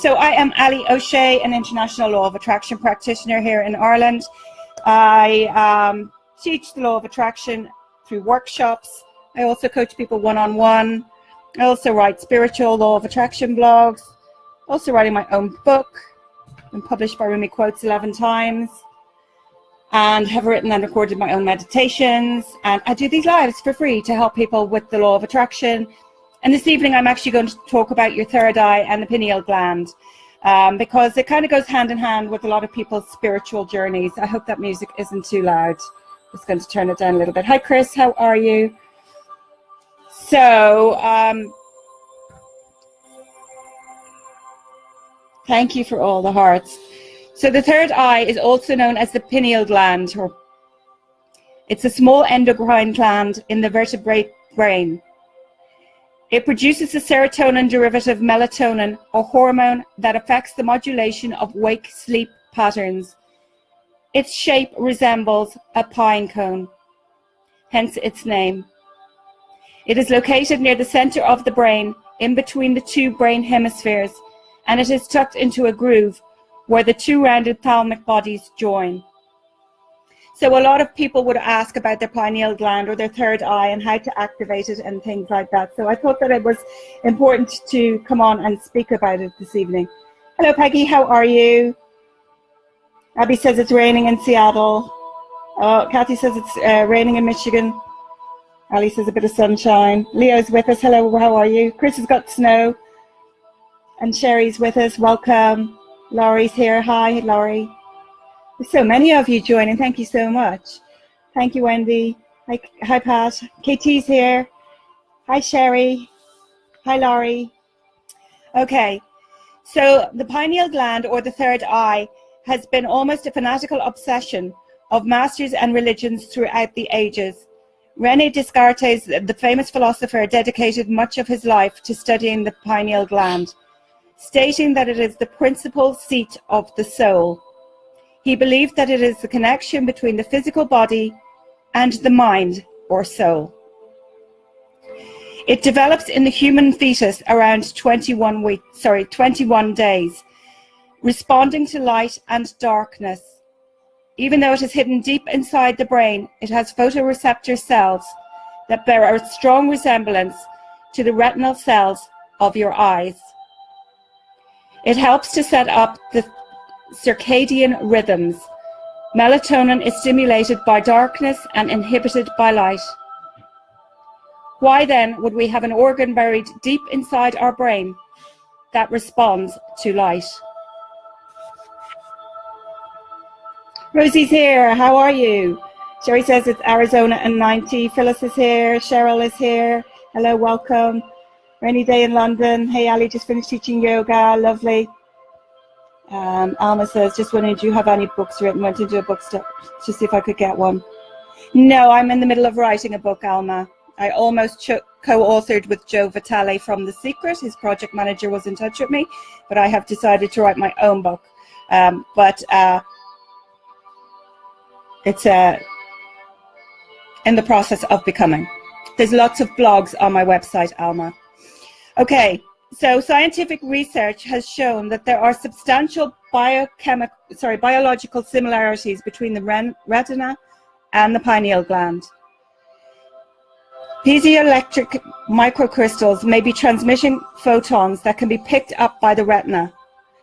So I am Allie O'Shea, an international law of attraction practitioner here in Ireland. I teach the law of attraction through workshops. I also coach people one-on-one. I also write spiritual law of attraction blogs. Also writing my own book. Been published by Rumi Quotes 11 times. And have written and recorded my own meditations. And I do these lives for free to help people with the law of attraction. And this evening, I'm actually going to talk about your third eye and the pineal gland, because it kind of goes hand in hand with a lot of people's spiritual journeys. I hope that music isn't too loud. Just going to turn it down a little bit. Hi, Chris. How are you? So, thank you for all the hearts. So the third eye is also known as the pineal gland. It's a small endocrine gland in the vertebrate brain. It produces a serotonin derivative melatonin, a hormone that affects the modulation of wake-sleep patterns. Its shape resembles a pine cone, hence its name. It is located near the center of the brain, in between the two brain hemispheres, and it is tucked into a groove where the two rounded thalamic bodies join. So a lot of people would ask about their pineal gland or their third eye and how to activate it and things like that. So I thought that it was important to come on and speak about it this evening. Hello, Peggy. How are you? Abby says it's raining in Seattle. Oh, Kathy says it's raining in Michigan. Ali says a bit of sunshine. Leo's with us. Hello, how are you? Chris has got snow. And Sherry's with us. Welcome. Laurie's here. Hi, Laurie. There's so many of you joining. Thank you so much. Thank you, Wendy. Hi, Pat. KT's here. Hi, Sherry. Hi, Laurie. Okay, so the pineal gland, or the third eye, has been almost a fanatical obsession of masters and religions throughout the ages. René Descartes, the famous philosopher, dedicated much of his life to studying the pineal gland, stating that it is the principal seat of the soul. He believed that it is the connection between the physical body and the mind, or soul. It develops in the human fetus around 21 days, responding to light and darkness. Even though it is hidden deep inside the brain, it has photoreceptor cells that bear a strong resemblance to the retinal cells of your eyes. It helps to set up the circadian rhythms. Melatonin is stimulated by darkness and inhibited by light. Why then would we have an organ buried deep inside our brain that responds to light? Rosie's here. How are you? Sherry says it's Arizona and 90. Phyllis is here. Cheryl is here. Hello, welcome. Rainy day in London. Hey, Ali, just finished teaching yoga. Lovely. Alma says, just wondering, do you have any books written? Went into a bookstore to see if I could get one. No, I'm in the middle of writing a book, Alma. I almost co-authored with Joe Vitale from The Secret. His project manager was in touch with me, but I have decided to write my own book. It's in the process of becoming. There's lots of blogs on my website, Alma. Okay. So scientific research has shown that there are substantial biological similarities between the retina and the pineal gland. Piezoelectric microcrystals may be transmitting photons that can be picked up by the retina,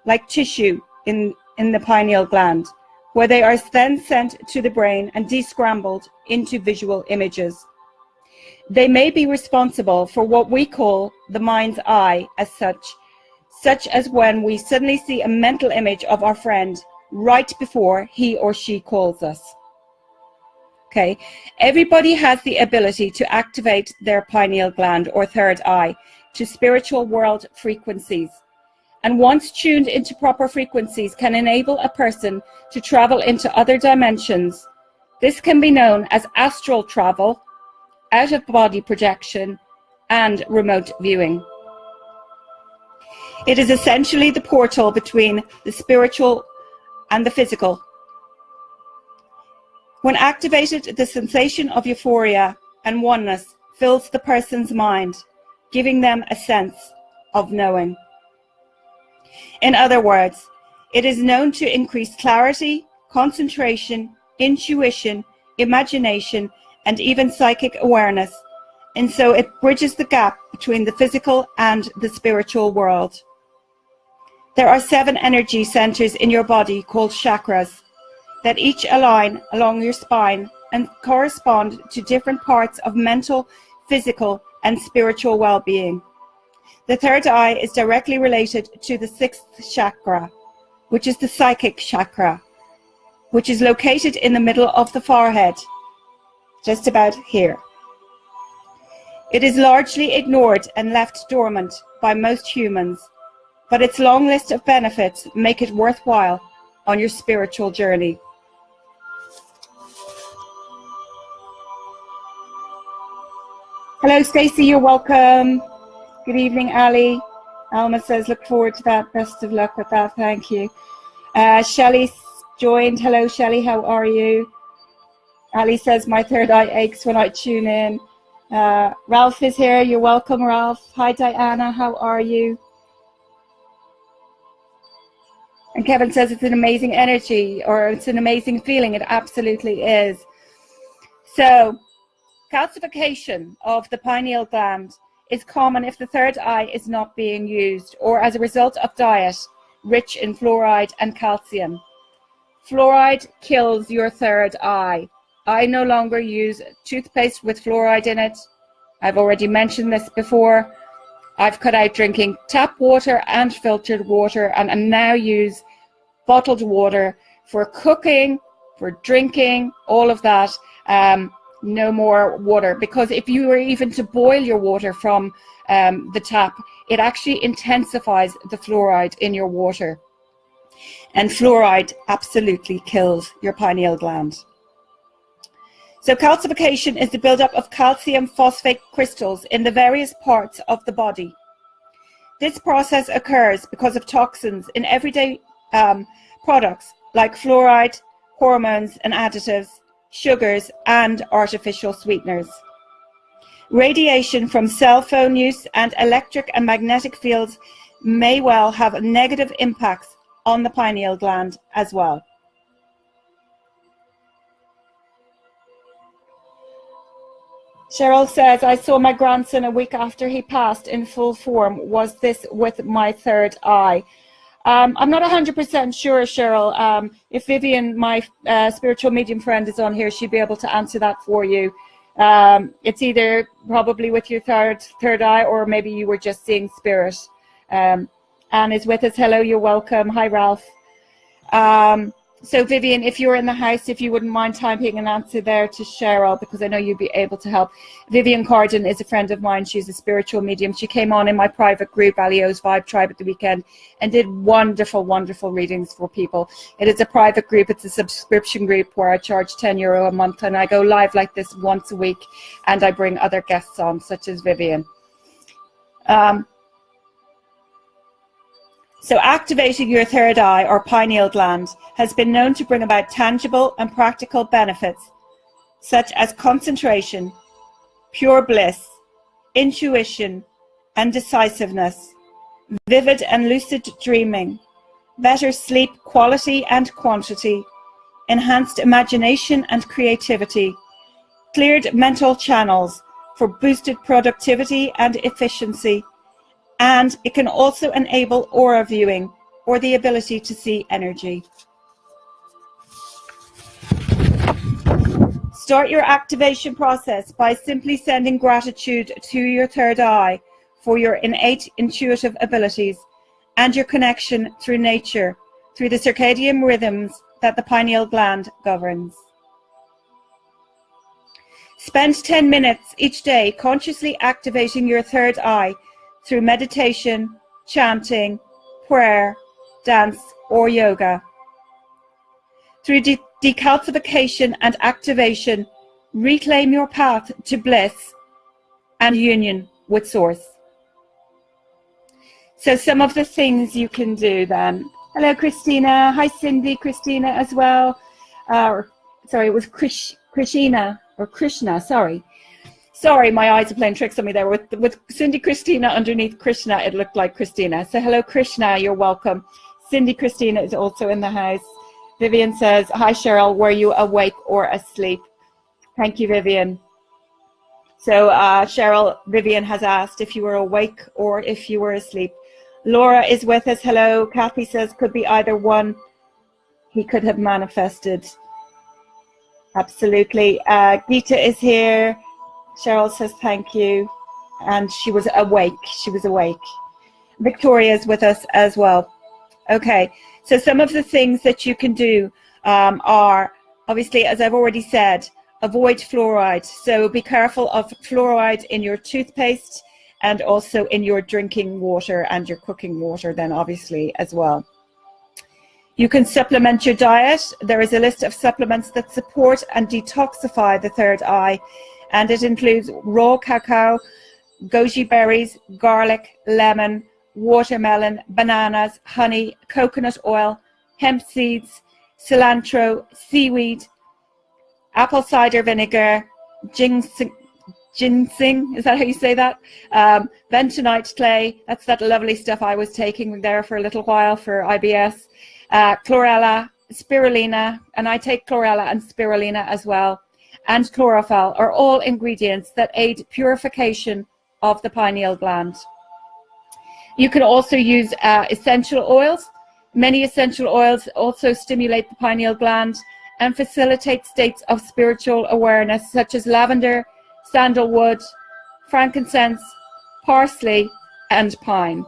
like tissue in the pineal gland, where they are then sent to the brain and descrambled into visual images. They may be responsible for what we call the mind's eye as such as when we suddenly see a mental image of our friend right before he or she calls us. Okay, everybody has the ability to activate their pineal gland or third eye to spiritual world frequencies, and once tuned into proper frequencies can enable a person to travel into other dimensions. This can be known as astral travel, out-of-body projection, and remote viewing. It is essentially the portal between the spiritual and the physical. When activated, the sensation of euphoria and oneness fills the person's mind, giving them a sense of knowing. In other words, it is known to increase clarity, concentration, intuition, imagination, and even psychic awareness. And so it bridges the gap between the physical and the spiritual world. There are 7 energy centers in your body called chakras that each align along your spine and correspond to different parts of mental, physical, and spiritual well-being. The third eye is directly related to the 6th chakra, which is the psychic chakra, which is located in the middle of the forehead, just about here. It is largely ignored and left dormant by most humans, but its long list of benefits make it worthwhile on your spiritual journey. Hello, Stacey, you're welcome. Good evening, Allie. Alma says, look forward to that. Best of luck with that. Thank you. Shelley joined. Hello, Shelley. How are you? Allie says, my third eye aches when I tune in. Ralph is here. You're welcome, Ralph. Hi, Diana. How are you? And Kevin says it's an amazing energy, or it's an amazing feeling. It absolutely is. So, calcification of the pineal gland is common if the third eye is not being used, or as a result of diet rich in fluoride and calcium. Fluoride kills your third eye. I no longer use toothpaste with fluoride in it. I've already mentioned this before. I've cut out drinking tap water and filtered water, and I now use bottled water for cooking, for drinking, all of that. No more water, because if you were even to boil your water from the tap, it actually intensifies the fluoride in your water. And fluoride absolutely kills your pineal gland. So calcification is the buildup of calcium phosphate crystals in the various parts of the body. This process occurs because of toxins in everyday products like fluoride, hormones and additives, sugars and artificial sweeteners. Radiation from cell phone use and electric and magnetic fields may well have negative impacts on the pineal gland as well. Cheryl says, I saw my grandson a week after he passed in full form. Was this with my third eye? I'm not 100% sure, Cheryl. If Vivian, my spiritual medium friend, is on here, she'd be able to answer that for you. It's either probably with your third eye, or maybe you were just seeing spirit. Anne is with us. Hello, you're welcome. Hi, Ralph. So Vivian, if you're in the house, if you wouldn't mind typing an answer there to Cheryl, because I know you'd be able to help. Vivian Carden is a friend of mine. She's a spiritual medium. She came on in my private group, Allie's Vibe Tribe, at the weekend, and did wonderful, wonderful readings for people. It is a private group. It's a subscription group where I charge €10 a month, and I go live like this once a week, and I bring other guests on, such as Vivian. So activating your third eye or pineal gland has been known to bring about tangible and practical benefits, such as concentration, pure bliss, intuition and decisiveness, vivid and lucid dreaming, better sleep quality and quantity, enhanced imagination and creativity, cleared mental channels for boosted productivity and efficiency, and it can also enable aura viewing, or the ability to see energy. Start your activation process by simply sending gratitude to your third eye for your innate intuitive abilities and your connection through nature, through the circadian rhythms that the pineal gland governs. Spend 10 minutes each day consciously activating your third eye through meditation, chanting, prayer, dance, or yoga. Through decalcification and activation, reclaim your path to bliss and union with Source. So some of the things you can do then. Hello, Christina. Hi, Cindy. Christina as well. Sorry, it was Krishna, sorry. Sorry, my eyes are playing tricks on me there. With Cindy Christina underneath Krishna, it looked like Christina. So hello, Krishna, you're welcome. Cindy Christina is also in the house. Vivian says, hi, Cheryl, were you awake or asleep? Thank you, Vivian. So Cheryl, Vivian has asked if you were awake or if you were asleep. Laura is with us. Hello. Kathy says, could be either one. He could have manifested. Absolutely. Geeta is here. Cheryl says thank you, and she was awake. She was awake. Victoria is with us as well. Okay, so some of the things that you can do are, obviously, as I've already said, avoid fluoride. So be careful of fluoride in your toothpaste and also in your drinking water and your cooking water then obviously as well. You can supplement your diet. There is a list of supplements that support and detoxify the third eye, and it includes raw cacao, goji berries, garlic, lemon, watermelon, bananas, honey, coconut oil, hemp seeds, cilantro, seaweed, apple cider vinegar, ginseng, is that how you say that? Bentonite clay, that's that lovely stuff I was taking there for a little while for IBS. Chlorella, spirulina, and I take chlorella and spirulina as well, and chlorophyll are all ingredients that aid purification of the pineal gland. You can also use essential oils. Many essential oils also stimulate the pineal gland and facilitate states of spiritual awareness, such as lavender, sandalwood, frankincense, parsley, and pine.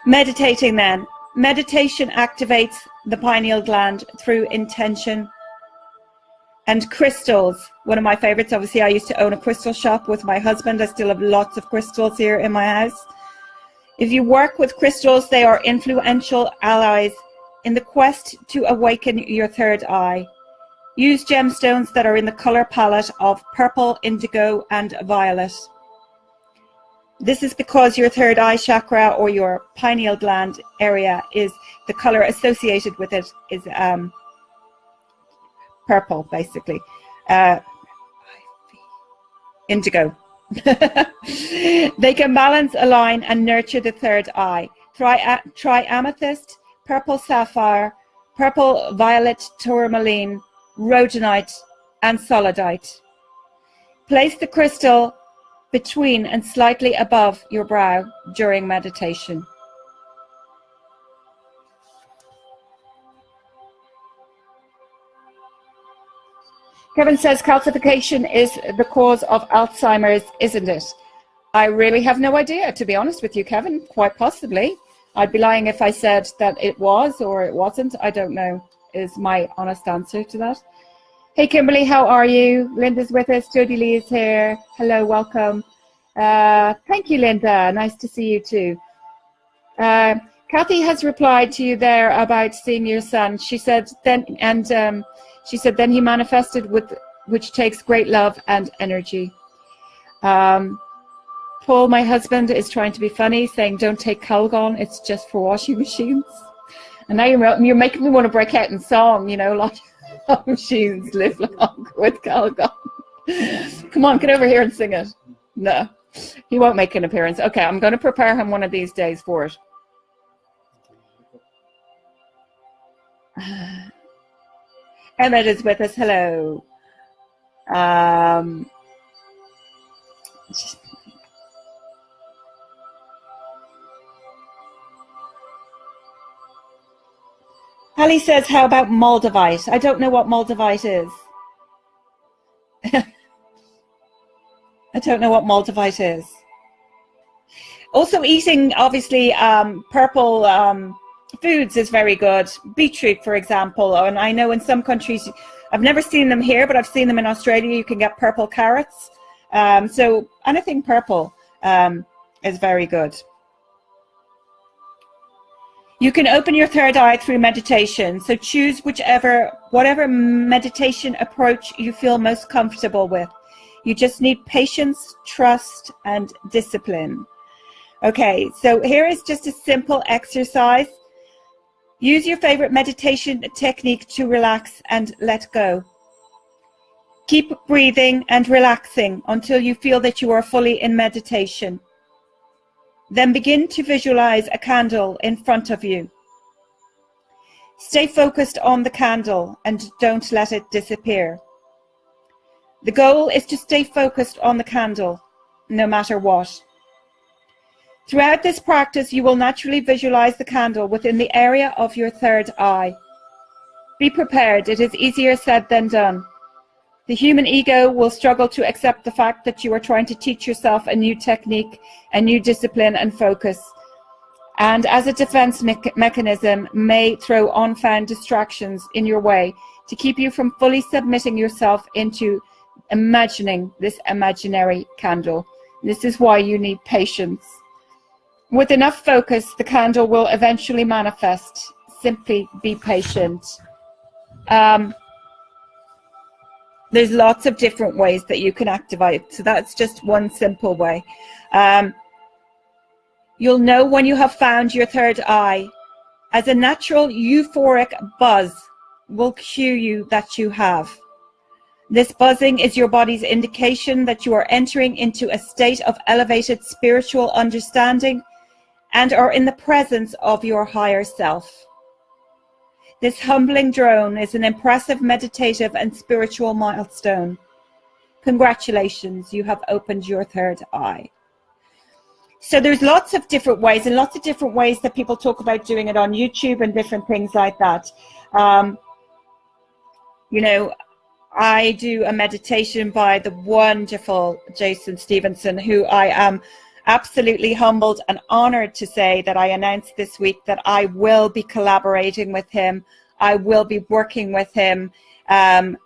Meditating then. Meditation activates the pineal gland through intention. And crystals, one of my favorites. Obviously, I used to own a crystal shop with my husband. I still have lots of crystals here in my house. If you work with crystals, they are influential allies in the quest to awaken your third eye. Use gemstones that are in the color palette of purple, indigo, and violet. This is because your third eye chakra or your pineal gland area is the color associated with it is purple, basically. Indigo. They can balance, align, and nurture the third eye. Try amethyst, purple sapphire, purple violet tourmaline, rhodonite, and solidite. Place the crystal between and slightly above your brow during meditation. Kevin says calcification is the cause of Alzheimer's, isn't it? I really have no idea, to be honest with you, Kevin. Quite possibly. I'd be lying if I said that it was or it wasn't. I don't know, is my honest answer to that. Hey, Kimberly, how are you? Linda's with us. Jodie Lee is here. Hello, welcome. Thank you, Linda. Nice to see you too. Kathy has replied to you there about seeing your son. She said then, she said then he manifested with, which takes great love and energy. Paul, my husband, is trying to be funny, saying don't take Calgon. It's just for washing machines. And now you're making me want to break out in song. You know, like machines live long with Calgon. Come on, get over here and sing it. No. He won't make an appearance. Okay, I'm going to prepare him one of these days for it. Emmett is with us. Hello. Allie says, how about Moldavite? I don't know what Moldavite is. I don't know what Moldavite is. Also eating, obviously, purple foods is very good. Beetroot, for example. And I know in some countries, I've never seen them here, but I've seen them in Australia. You can get purple carrots. So anything purple is very good. You can open your third eye through meditation. So choose whatever meditation approach you feel most comfortable with. You just need patience, trust, and discipline. Okay, so here is just a simple exercise. Use your favorite meditation technique to relax and let go. Keep breathing and relaxing until you feel that you are fully in meditation. Then begin to visualize a candle in front of you. Stay focused on the candle and don't let it disappear. The goal is to stay focused on the candle, no matter what. Throughout this practice, you will naturally visualize the candle within the area of your third eye. Be prepared, it is easier said than done. The human ego will struggle to accept the fact that you are trying to teach yourself a new technique, a new discipline and focus. And as a defense mechanism, may throw unfound distractions in your way to keep you from fully submitting yourself into imagining this imaginary candle. This is why you need patience. With enough focus, the candle will eventually manifest. Simply be patient. There's lots of different ways that you can activate, so that's just one simple way. You'll know when you have found your third eye, as a natural euphoric buzz will cue you that you have. This buzzing is your body's indication that you are entering into a state of elevated spiritual understanding and are in the presence of your higher self. This humbling drone is an impressive meditative and spiritual milestone. Congratulations, you have opened your third eye. So there's lots of different ways and lots of different ways that people talk about doing it on YouTube and different things like that. You know, I do a meditation by the wonderful Jason Stevenson, who I am absolutely humbled and honored to say that I announced this week that I will be collaborating with him. I will be working with him, and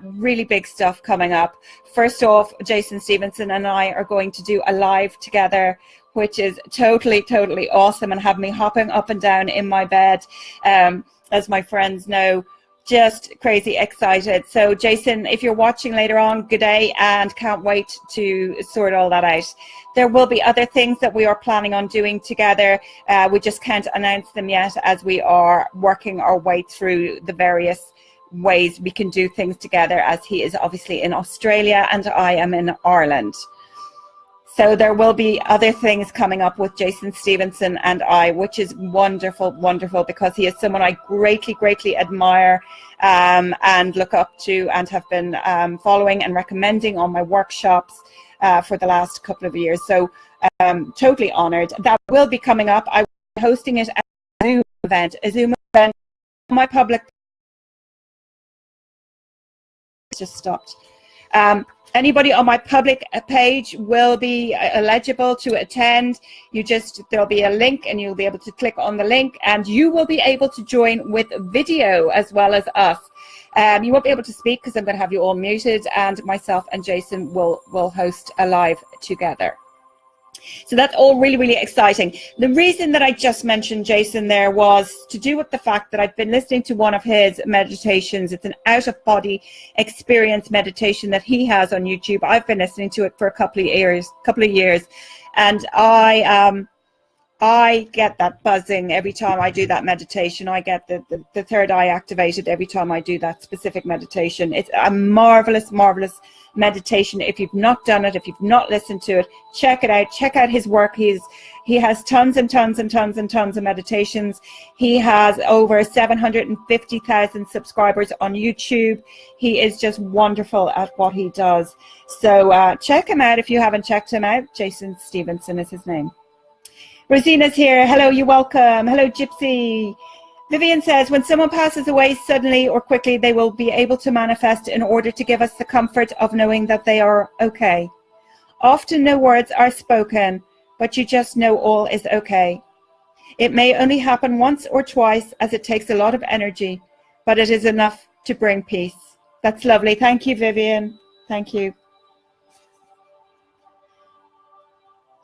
really big stuff coming up. First off, Jason Stevenson and I are going to do a live together, which is totally awesome, and have me hopping up and down in my bed, as my friends know. Just crazy excited. So Jason, if you're watching later on, good day, and can't wait to sort all that out. There will be other things that we are planning on doing together. We just can't announce them yet, as we are working our way through the various ways we can do things together, as he is obviously in Australia and I am in Ireland. So there will be other things coming up with Jason Stevenson and I, which is wonderful, because he is someone I greatly admire and look up to, and have been following and recommending on my workshops for the last couple of years. So totally honored. That will be coming up. I will be hosting it at a Zoom event on my public. Just stopped. Anybody on my public page will be eligible to attend. There'll be a link and you'll be able to click on the link, and you will be able to join with video as well as us. You won't be able to speak because I'm going to have you all muted, and myself and Jason will host a live together. So that's all really exciting. The reason that I just mentioned Jason there was to do with the fact that I've been listening to one of his meditations. It's an out-of-body experience meditation that he has on YouTube. I've been listening to it for a couple of years, and I get that buzzing every time I do that meditation. I get the third eye activated every time I do that specific meditation. It's a marvelous meditation. If you've not done it, if you've not listened to it, check it out. Check out his work. He has tons of meditations. He has over 750,000 subscribers on YouTube. He is just wonderful at what he does. So check him out if you haven't checked him out. Jason Stevenson is his name. Rosina's here. Hello, you're welcome. Hello, Gypsy. Vivian says, when someone passes away suddenly or quickly, they will be able to manifest in order to give us the comfort of knowing that they are okay. Often no words are spoken, but you just know all is okay. It may only happen once or twice, as it takes a lot of energy, but it is enough to bring peace. That's lovely. Thank you, Vivian. Thank you.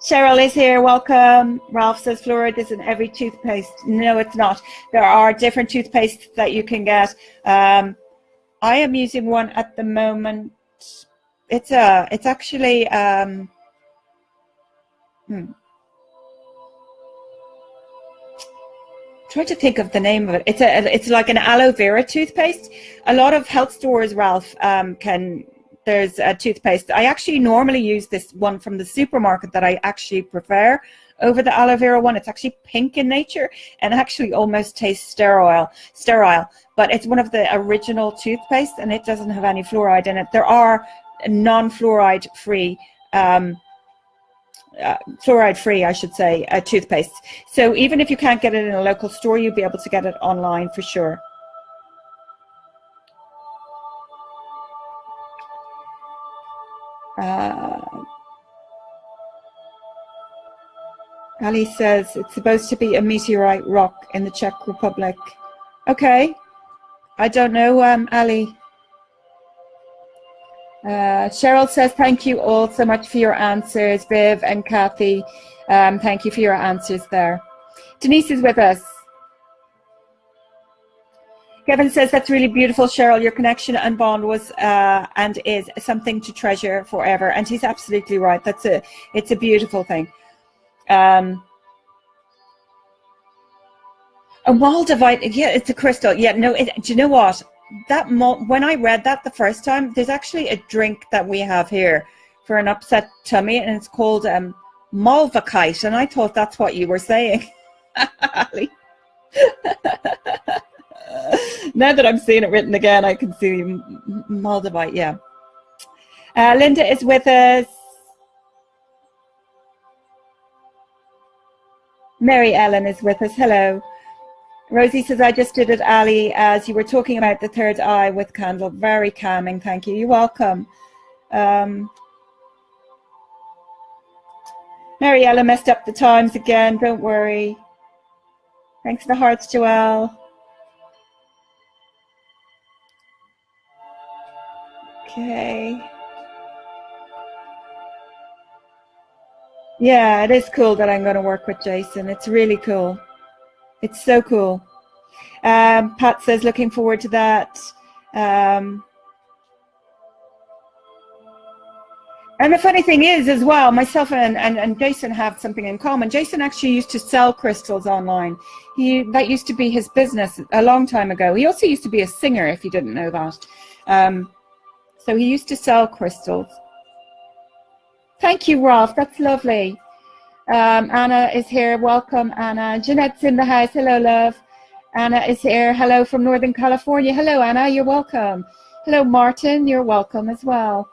Cheryl is here. Welcome. Ralph says fluoride is in every toothpaste. No, it's not. There are different toothpastes that you can get. I am using one at the moment. It's actually trying to think of the name of it. It's like an aloe vera toothpaste. A lot of health stores, Ralph, there's a toothpaste. I actually normally use this one from the supermarket that I actually prefer over the aloe vera one. It's actually pink in nature and actually almost tastes sterile, but it's one of the original toothpaste and it doesn't have any fluoride in it. There are non-fluoride free, fluoride free, I should say, toothpaste. So even if you can't get it in a local store, you'll be able to get it online for sure. Ali says it's supposed to be a meteorite rock in the Czech Republic. Okay, I don't know, Ali. Cheryl says thank you all so much for your answers. Viv and Kathy, thank you for your answers there. Denise is with us. Kevin says that's really beautiful, Cheryl. Your connection and bond was and is something to treasure forever. And he's absolutely right. It's a beautiful thing. A Moldavite, yeah, it's a crystal. Yeah, no, do you know what? When I read that the first time, there's actually a drink that we have here for an upset tummy, and it's called Malvakite, and I thought that's what you were saying. Now that I'm seeing it written again, I can see Moldavite, yeah. Linda is with us. Mary Ellen is with us. Hello. Rosie says, I just did it, Ali, as you were talking about the third eye with candle. Very calming. Thank you. You're welcome. Mary Ellen messed up the times again. Don't worry. Thanks for the hearts, Joelle. Okay. Yeah, it is cool that I'm going to work with Jason. It's really cool. It's so cool. Pat says, looking forward to that. And the funny thing is, as well, myself and Jason have something in common. Jason actually used to sell crystals online. That used to be his business a long time ago. He also used to be a singer, if you didn't know that. So he used to sell crystals. Thank you, Ralph. That's lovely. Anna is here. Welcome, Anna. Jeanette's in the house. Hello, love. Anna is here. Hello from Northern California. Hello, Anna. You're welcome. Hello, Martin. You're welcome as well.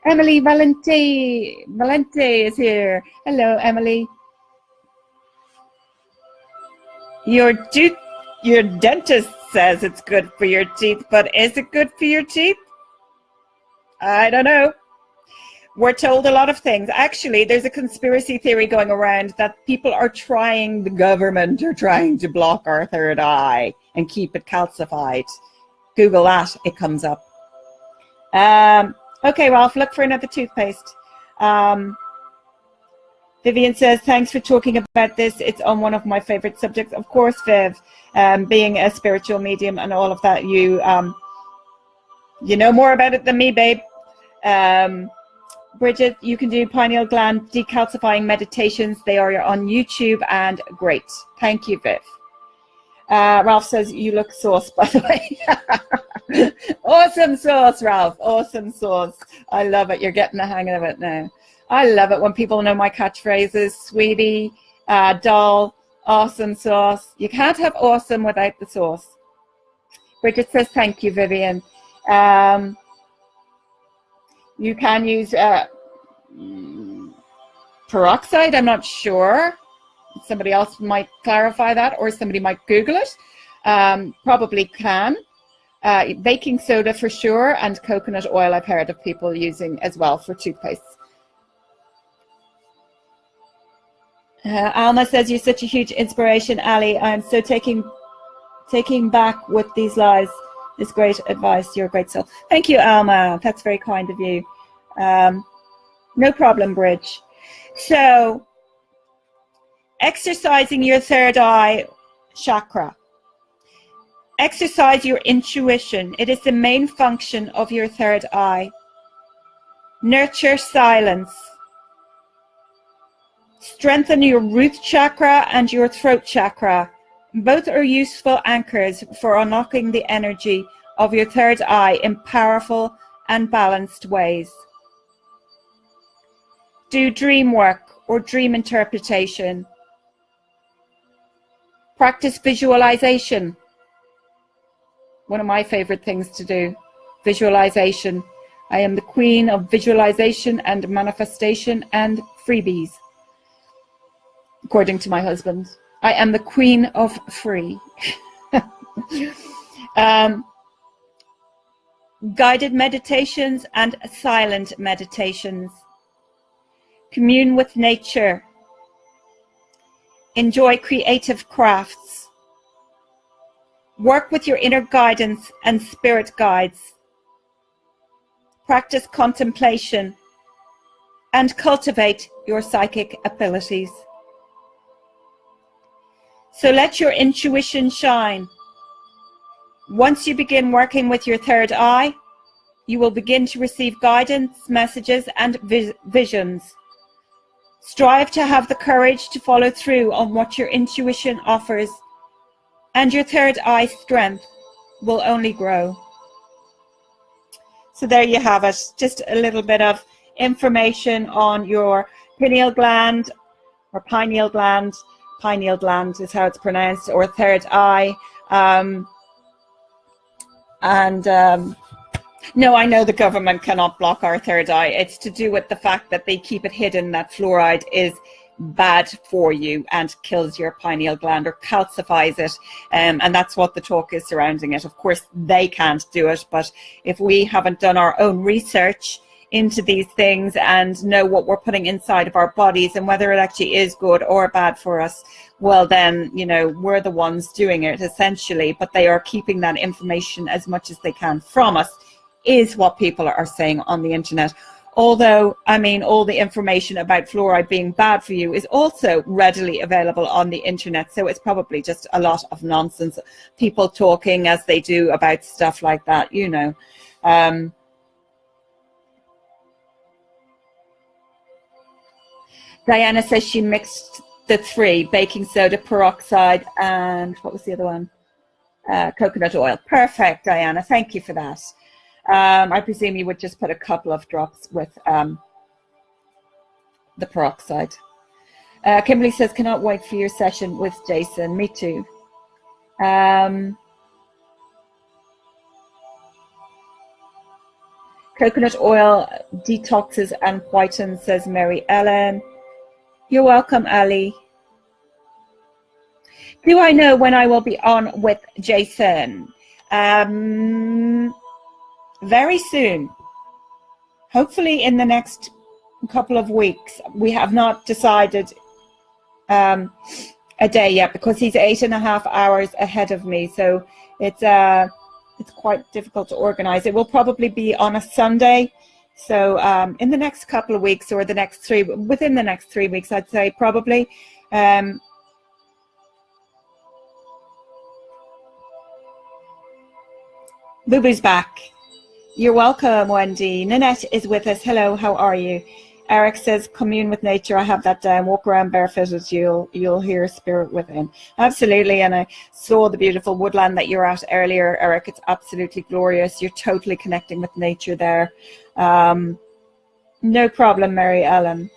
Emily Valente is here. Hello, Emily. Your dentist says it's good for your teeth, but is it good for your teeth? I don't know. We're told a lot of things. Actually, there's a conspiracy theory going around that the government are trying to block our third eye and keep it calcified. Google that, it comes up. Okay, Ralph, look for another toothpaste. Vivian says, thanks for talking about this. It's on one of my favorite subjects. Of course, Viv, being a spiritual medium and all of that, you know more about it than me, babe. Bridget, you can do pineal gland decalcifying meditations. They are on YouTube and great. Thank you, Viv. Ralph says, you look sauce, by the way. Awesome sauce, Ralph. Awesome sauce. I love it. You're getting the hang of it now. I love it when people know my catchphrases. Sweetie, doll, awesome sauce. You can't have awesome without the sauce. Bridget says, thank you, Vivian. You can use peroxide. I'm not sure. Somebody else might clarify that, or somebody might Google it. Probably can. Baking soda for sure, and coconut oil I've heard of people using as well for toothpaste. Alma says, you're such a huge inspiration, Ali. I'm so taking back with these lies. This great advice. You're a great soul. Thank you, Alma. That's very kind of you. No problem, Bridge. So, exercising your third eye chakra. Exercise your intuition. It is the main function of your third eye. Nurture silence. Strengthen your root chakra and your throat chakra. Both are useful anchors for unlocking the energy of your third eye in powerful and balanced ways. Do dream work or dream interpretation. Practice visualization. One of my favorite things to do, visualization. I am the queen of visualization and manifestation and freebies, according to my husband. I am the queen of free. Guided meditations and silent meditations. Commune with nature. Enjoy creative crafts. Work with your inner guidance and spirit guides. Practice contemplation and cultivate your psychic abilities. So let your intuition shine. Once you begin working with your third eye, you will begin to receive guidance, messages, and visions. Strive to have the courage to follow through on what your intuition offers, and your third eye strength will only grow. So there you have it, just a little bit of information on your pineal gland, or pineal gland. Pineal gland is how it's pronounced, or third eye. No, I know the government cannot block our third eye. It's to do with the fact that they keep it hidden that fluoride is bad for you and kills your pineal gland or calcifies it. And that's what the talk is surrounding it. Of course, they can't do it. But if we haven't done our own research into these things and know what we're putting inside of our bodies and whether it actually is good or bad for us, well then, you know, we're the ones doing it essentially. But they are keeping that information as much as they can from us, is what people are saying on the internet. Although, I mean, all the information about fluoride being bad for you is also readily available on the internet. So it's probably just a lot of nonsense, people talking as they do about stuff like that, you know. Diana says she mixed the three, baking soda, peroxide, and what was the other one? Coconut oil. Perfect, Diana. Thank you for that. I presume you would just put a couple of drops with the peroxide. Kimberly says, cannot wait for your session with Jason. Me too. Coconut oil detoxes and whitens, says Mary Ellen. You're welcome, Allie. Do I know when I will be on with Jason? Very soon, hopefully in the next couple of weeks. We have not decided a day yet because he's 8.5 hours ahead of me, so it's quite difficult to organize. It will probably be on a Sunday, so in the next couple of weeks, or within the next 3 weeks, I'd say probably. Boo-Boo's back. You're welcome, Wendy. Nanette is with us. Hello, how are you? Eric says, commune with nature. I have that down. Walk around barefooted. You'll hear spirit within. Absolutely. And I saw the beautiful woodland that you're at earlier, Eric. It's absolutely glorious. You're totally connecting with nature there. No problem, Mary Ellen.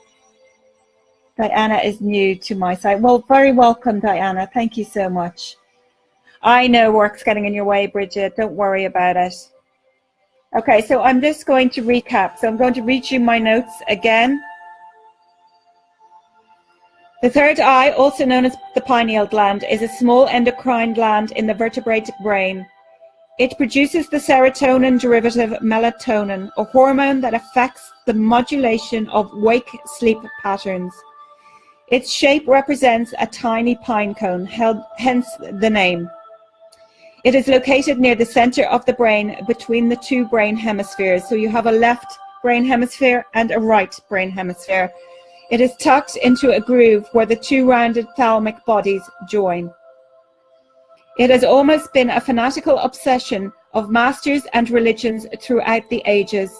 Diana is new to my site. Well, very welcome, Diana. Thank you so much. I know work's getting in your way, Bridget. Don't worry about it. Okay, so I'm just going to recap. So I'm going to read you my notes again. The third eye, also known as the pineal gland, is a small endocrine gland in the vertebrate brain. It produces the serotonin derivative melatonin, a hormone that affects the modulation of wake-sleep patterns. Its shape represents a tiny pine cone, hence the name. It is located near the center of the brain between the two brain hemispheres. So you have a left brain hemisphere and a right brain hemisphere. It is tucked into a groove where the two rounded thalamic bodies join. It has almost been a fanatical obsession of masters and religions throughout the ages.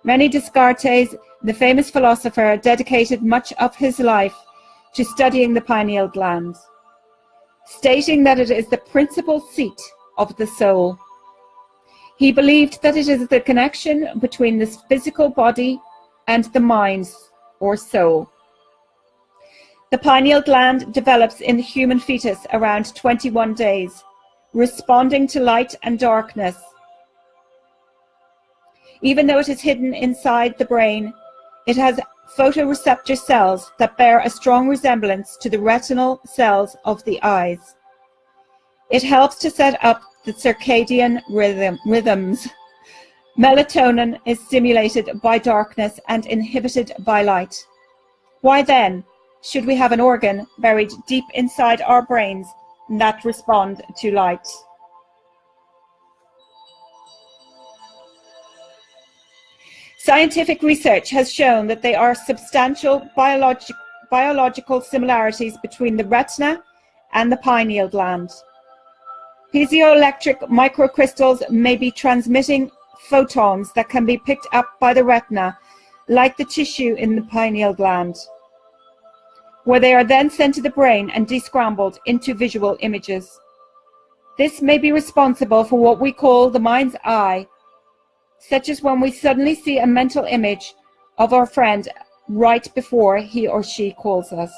René Descartes, the famous philosopher, dedicated much of his life to studying the pineal gland. stating that it is the principal seat of the soul. He believed that it is the connection between this physical body and the mind or soul. The pineal gland develops in the human fetus around 21 days, responding to light and darkness. Even though it is hidden inside the brain, it has photoreceptor cells that bear a strong resemblance to the retinal cells of the eyes. It helps to set up the circadian rhythms. Melatonin is stimulated by darkness and inhibited by light. Why then should we have an organ buried deep inside our brains that respond to light? Scientific research has shown that there are substantial biological similarities between the retina and the pineal gland. Piezoelectric microcrystals may be transmitting photons that can be picked up by the retina, like the tissue in the pineal gland, where they are then sent to the brain and descrambled into visual images. This may be responsible for what we call the mind's eye, such as when we suddenly see a mental image of our friend right before he or she calls us.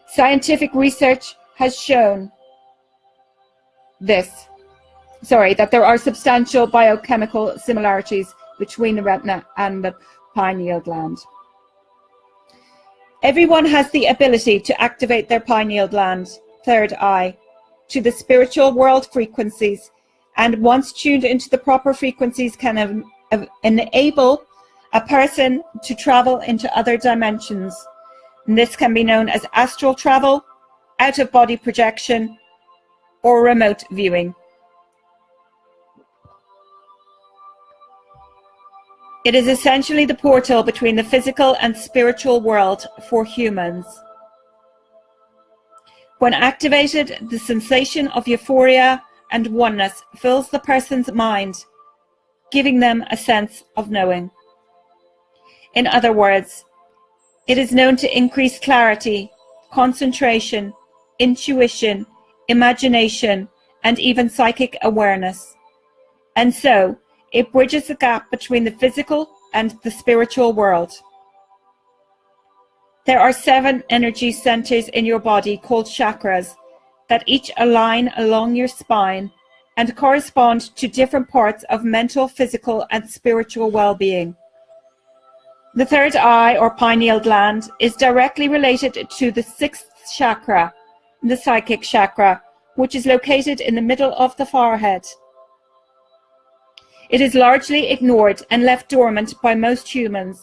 Scientific research has shown that there are substantial biochemical similarities between the retina and the pineal gland. Everyone has the ability to activate their pineal gland, third eye, to the spiritual world frequencies, and once tuned into the proper frequencies can enable a person to travel into other dimensions. And this can be known as astral travel, out-of-body projection, or remote viewing. It is essentially the portal between the physical and spiritual world for humans. When activated, the sensation of euphoria and oneness fills the person's mind, giving them a sense of knowing. In other words, it is known to increase clarity, concentration, intuition, imagination, and even psychic awareness. And so, it bridges the gap between the physical and the spiritual world. There are 7 energy centers in your body called chakras that each align along your spine and correspond to different parts of mental, physical, and spiritual well-being. The third eye, or pineal gland, is directly related to the 6th chakra, the psychic chakra, which is located in the middle of the forehead. It is largely ignored and left dormant by most humans.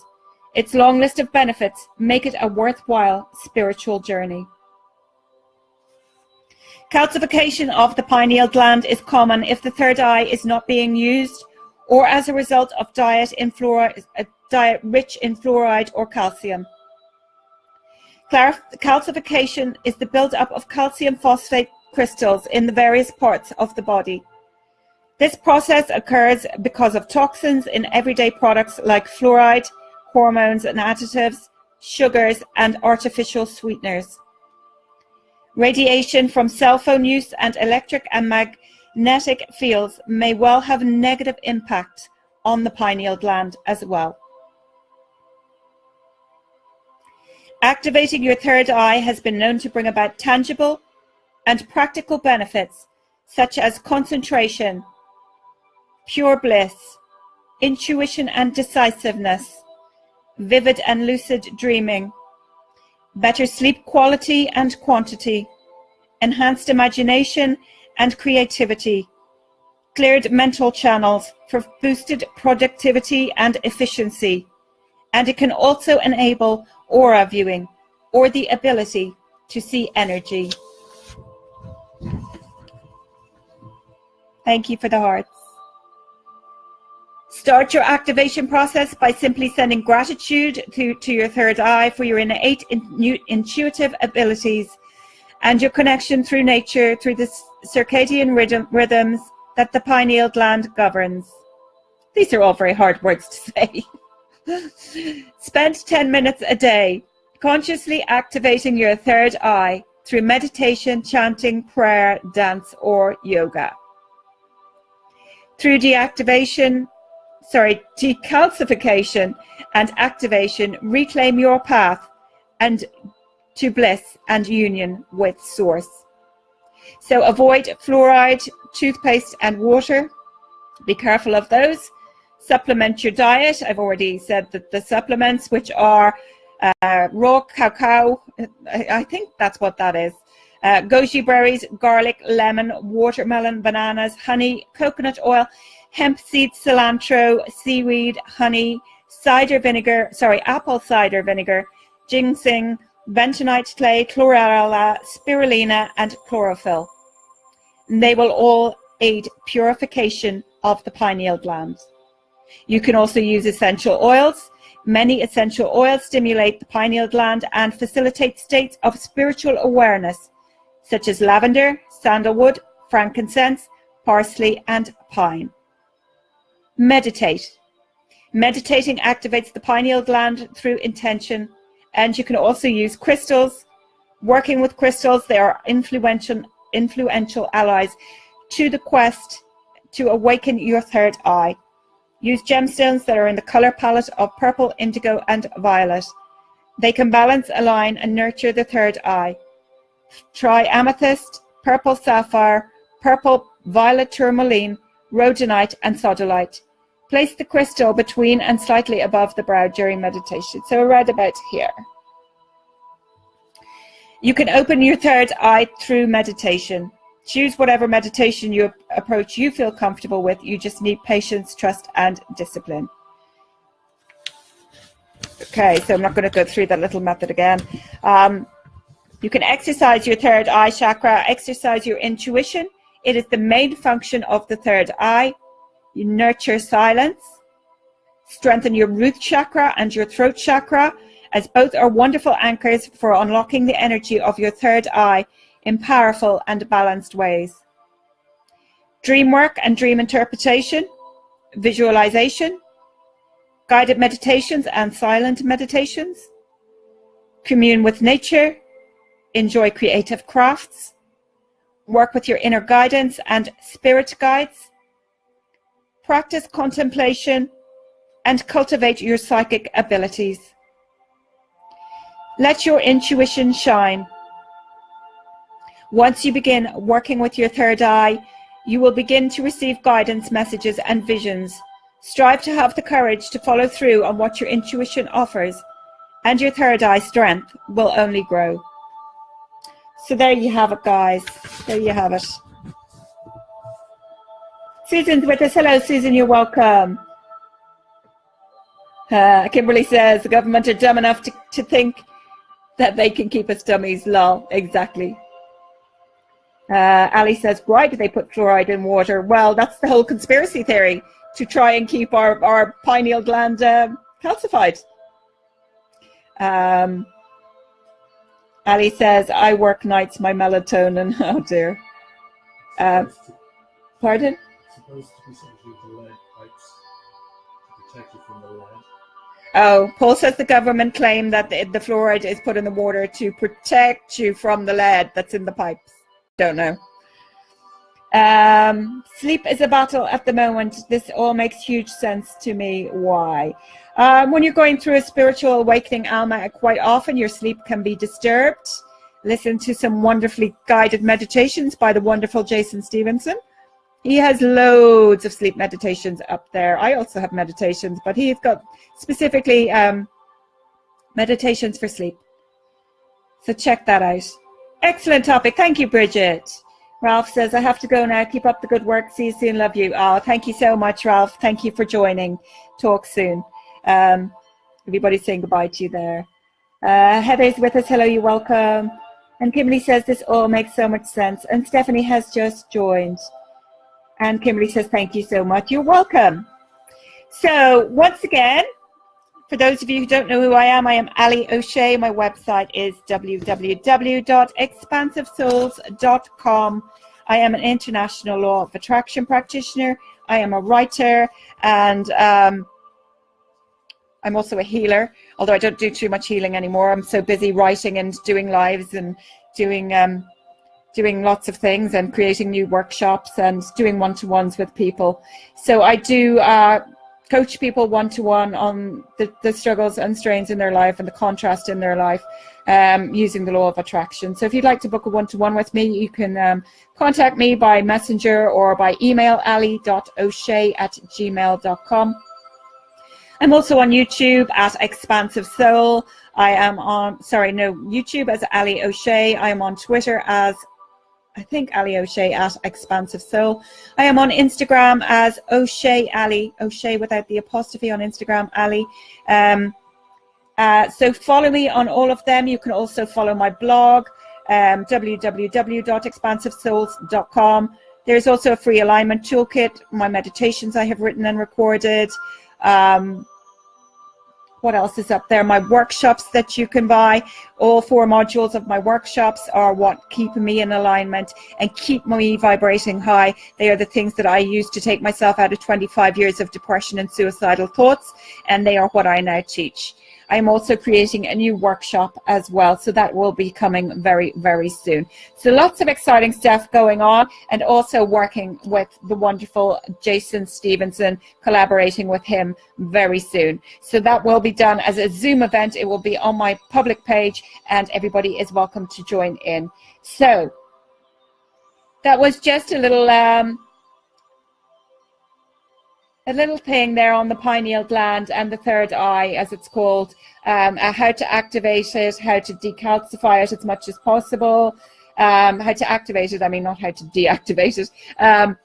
Its long list of benefits make it a worthwhile spiritual journey. Calcification of the pineal gland is common if the third eye is not being used, or as a result of a diet rich in fluoride or calcium. Calcification is the build-up of calcium phosphate crystals in the various parts of the body. This process occurs because of toxins in everyday products like fluoride, hormones and additives, sugars, and artificial sweeteners. Radiation from cell phone use and electric and magnetic fields may well have a negative impact on the pineal gland as well. Activating your third eye has been known to bring about tangible and practical benefits such as concentration, pure bliss, intuition and decisiveness, vivid and lucid dreaming, better sleep quality and quantity, enhanced imagination and creativity, cleared mental channels for boosted productivity and efficiency, and it can also enable aura viewing, or the ability to see energy. Thank you for the hearts. Start your activation process by simply sending gratitude to your third eye for your innate intuitive abilities and your connection through nature, through the circadian rhythms that the pineal gland governs. These are all very hard words to say. Spend 10 minutes a day consciously activating your third eye through meditation, chanting, prayer, dance, or yoga. Through decalcification and activation, reclaim your path and to bliss and union with Source. So avoid fluoride, toothpaste, and water. Be careful of those. Supplement your diet. I've already said that the supplements, which are raw cacao, I think that's what that is, goji berries, garlic, lemon, watermelon, bananas, honey, coconut oil, hemp seeds, cilantro, seaweed, honey, apple cider vinegar, ginseng, bentonite clay, chlorella, spirulina, and chlorophyll. And they will all aid purification of the pineal gland. You can also use essential oils. Many essential oils stimulate the pineal gland and facilitate states of spiritual awareness, such as lavender, sandalwood, frankincense, parsley, and pine. Meditate. Meditating activates the pineal gland through intention, and you can also use crystals. Working with crystals, they are influential allies to the quest to awaken your third eye. Use gemstones that are in the color palette of purple, indigo, and violet. They can balance, align, and nurture the third eye. Try amethyst, purple sapphire, purple violet tourmaline, rhodonite, and sodalite. Place the crystal between and slightly above the brow during meditation, so right about here. You can open your third eye through meditation. Choose whatever meditation approach you feel comfortable with. You just need patience, trust, and discipline. Okay, so I'm not going to go through that little method again. You can exercise your third eye chakra, exercise your intuition. It is the main function of the third eye. You nurture silence, strengthen your root chakra and your throat chakra, as both are wonderful anchors for unlocking the energy of your third eye in powerful and balanced ways. Dream work and dream interpretation, visualization, guided meditations and silent meditations, commune with nature, enjoy creative crafts, work with your inner guidance and spirit guides, practice contemplation, and cultivate your psychic abilities. Let your intuition shine. Once you begin working with your third eye, you will begin to receive guidance messages and visions. Strive to have the courage to follow through on what your intuition offers, and your third eye strength will only grow. So there you have it, guys. There you have it. Susan's with us. Hello, Susan. You're welcome. Kimberly says the government are dumb enough to think that they can keep us dummies. Lol. Exactly. Allie says, why do they put fluoride in water? Well, that's the whole conspiracy theory, to try and keep our pineal gland calcified. Ali says, I work nights, my melatonin. Oh dear. Pardon? It's supposed to be something with the lead pipes to protect you from the lead. Oh, Paul says the government claim that the fluoride is put in the water to protect you from the lead that's in the pipes. Don't know. Sleep is a battle at the moment. This all makes huge sense to me. Why? When you're going through a spiritual awakening, Alma, quite often your sleep can be disturbed. Listen to some wonderfully guided meditations by the wonderful Jason Stevenson. He has loads of sleep meditations up there. I also have meditations, but he's got specifically meditations for sleep. So check that out. Excellent topic. Thank you, Bridget. Ralph says, I have to go now. Keep up the good work. See you soon. Love you. Oh, thank you so much, Ralph. Thank you for joining. Talk soon. Everybody's saying goodbye to you there. Heather's with us. Hello, you're welcome. And Kimberly says, this all makes so much sense. And Stephanie has just joined. And Kimberly says, thank you so much. You're welcome. So once again, for those of you who don't know who I am Allie O'Shea. My website is www.expansivesouls.com. I am an international law of attraction practitioner. I am a writer, and I'm also a healer, although I don't do too much healing anymore. I'm so busy writing and doing lives and doing lots of things and creating new workshops and doing one-to-ones with people. So I do coach people one-to-one on the struggles and strains in their life and the contrast in their life, using the law of attraction. So if you'd like to book a one-to-one with me, you can contact me by messenger or by email, allie.o'shea@gmail.com. I'm also on YouTube at Expansive Soul. I am on, YouTube as Allie O'Shea. I am on Twitter as, I think, Allie O'Shea at Expansive Soul. I am on Instagram as O'Shea Allie, O'Shea without the apostrophe on Instagram, Allie. So follow me on all of them. You can also follow my blog, www.expansivesouls.com. There's also a free alignment toolkit, my meditations I have written and recorded. What else is up there? My workshops that you can buy. All 4 modules of my workshops are what keep me in alignment and keep me vibrating high. They are the things that I use to take myself out of 25 years of depression and suicidal thoughts, and they are what I now teach. I'm also creating a new workshop as well, so that will be coming very, very soon. So lots of exciting stuff going on, and also working with the wonderful Jason Stevenson, collaborating with him very soon. So that will be done as a Zoom event. It will be on my public page, and everybody is welcome to join in. So that was just a little thing there on the pineal gland and the third eye, as it's called, how to activate it, how to decalcify it as much as possible, how to activate it, I mean, not how to deactivate it. And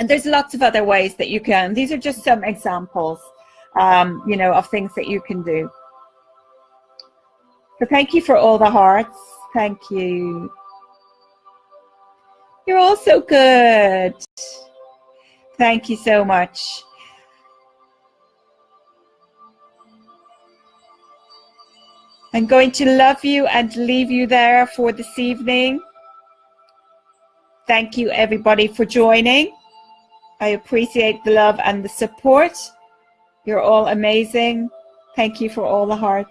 there's lots of other ways that you can. These are just some examples, you know, of things that you can do. So thank you for all the hearts. Thank you. You're all so good. Thank you so much. I'm going to love you and leave you there for this evening. Thank you, everybody, for joining. I appreciate the love and the support. You're all amazing. Thank you for all the hearts.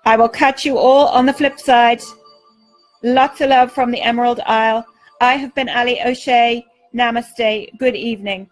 I will catch you all on the flip side. Lots of love from the Emerald Isle. I have been Allie O'Shea. Namaste. Good evening.